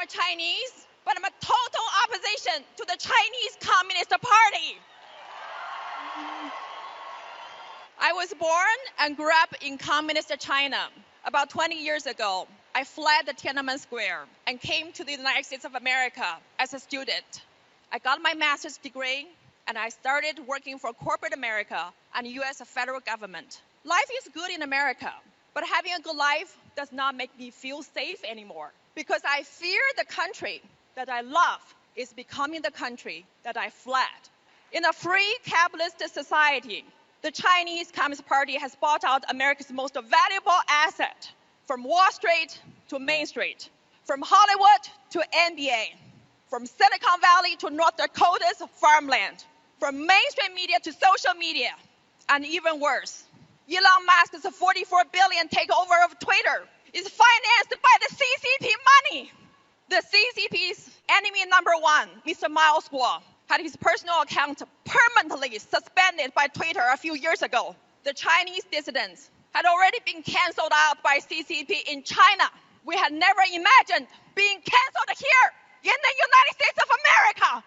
Chinese, but I'm a total opposition to the Chinese Communist Party. I was born and grew up in communist China. About 20 years ago, I fled the Tiananmen Square and came to the United States of America as a student. I got my master's degree, and I started working for corporate America and the U.S. federal government. Life is good in America, but having a good life does not make me feel safe anymore, because I fear the country that I love is becoming the country that I fled. In a free capitalist society, the Chinese Communist Party has bought out America's most valuable asset, from Wall Street to Main Street, from Hollywood to NBA, from Silicon Valley to North Dakota's farmland, from mainstream media to social media, and even worse, Elon Musk's $44 billion takeover of Twitter is financed by the CCP money. The CCP's enemy number one, Mr. Miles Guo, had his personal account permanently suspended by Twitter a few years ago. The Chinese dissidents had already been canceled out by CCP in China. We had never imagined being canceled here in the United States of America.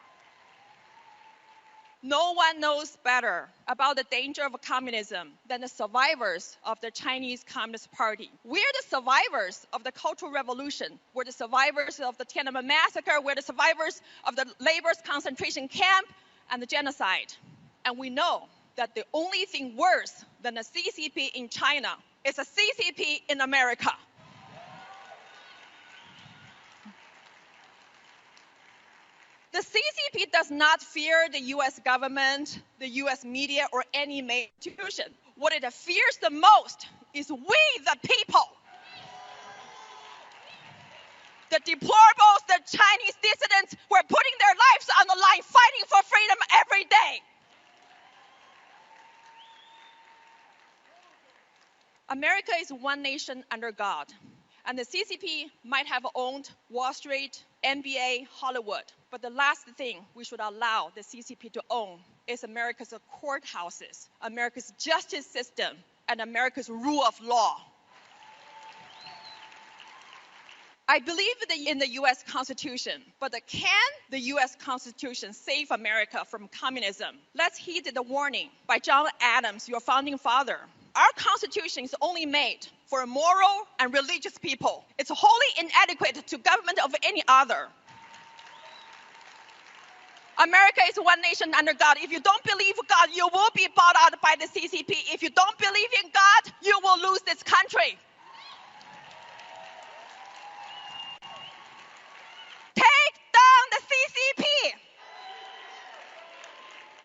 No one knows better about the danger of communism than the survivors of the Chinese Communist Party. We're the survivors of the Cultural Revolution. We're the survivors of the Tiananmen Massacre. We're the survivors of the labor's concentration camp and the genocide. And we know that the only thing worse than the CCP in China is a CCP in America. The CCP does not fear the U.S. government, the U.S. media, or any major institution. What it fears the most is we, the people. The deplorables, the Chinese dissidents who are putting their lives on the line, fighting for freedom every day. America is one nation under God, and the CCP might have owned Wall Street, NBA, Hollywood, but the last thing we should allow the CCP to own is America's courthouses, America's justice system, and America's rule of law. I believe in the U.S. Constitution, but can the U.S. Constitution save America from communism? Let's heed the warning by John Adams, your founding father. Our Constitution is only made for moral and religious people. It's wholly inadequate to government of any other. America is one nation under God. If you don't believe God, you will be bought out by the CCP. If you don't believe in God, you will lose this country. Take down the CCP.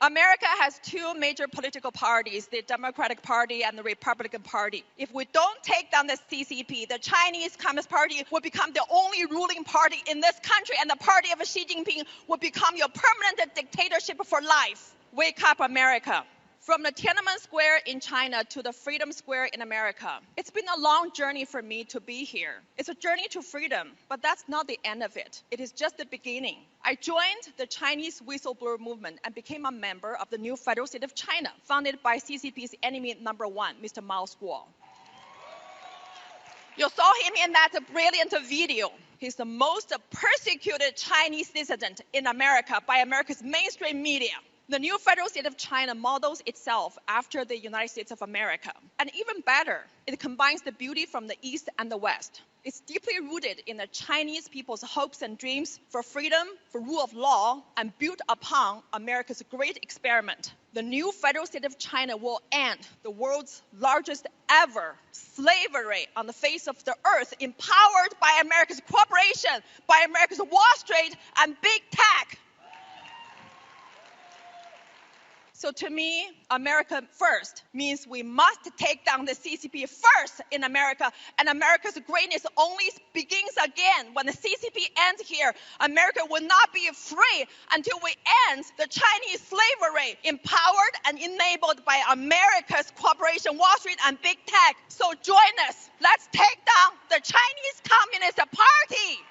America has two major political parties, the Democratic Party and the Republican Party. If we don't take down the CCP, the Chinese Communist Party will become the only ruling party in this country, and the party of Xi Jinping will become your permanent dictatorship for life. Wake up, America. From the Tiananmen Square in China to the Freedom Square in America, it's been a long journey for me to be here. It's a journey to freedom, but that's not the end of it. It is just the beginning. I joined the Chinese whistleblower movement and became a member of the new federal state of China, founded by CCP's enemy number one, Mr. Miles Guo. You saw him in that brilliant video. He's the most persecuted Chinese dissident in America by America's mainstream media. The new federal state of China models itself after the United States of America. And even better, it combines the beauty from the East and the West. It's deeply rooted in the Chinese people's hopes and dreams for freedom, for rule of law, and built upon America's great experiment. The new federal state of China will end the world's largest ever slavery on the face of the earth, empowered by America's corporation, by America's Wall Street, and big tech. So to me, America first means we must take down the CCP first in America, and America's greatness only begins again when the CCP ends here. America will not be free until we end the Chinese slavery, empowered and enabled by America's corporation, Wall Street, and big tech. So join us. Let's take down the Chinese Communist Party.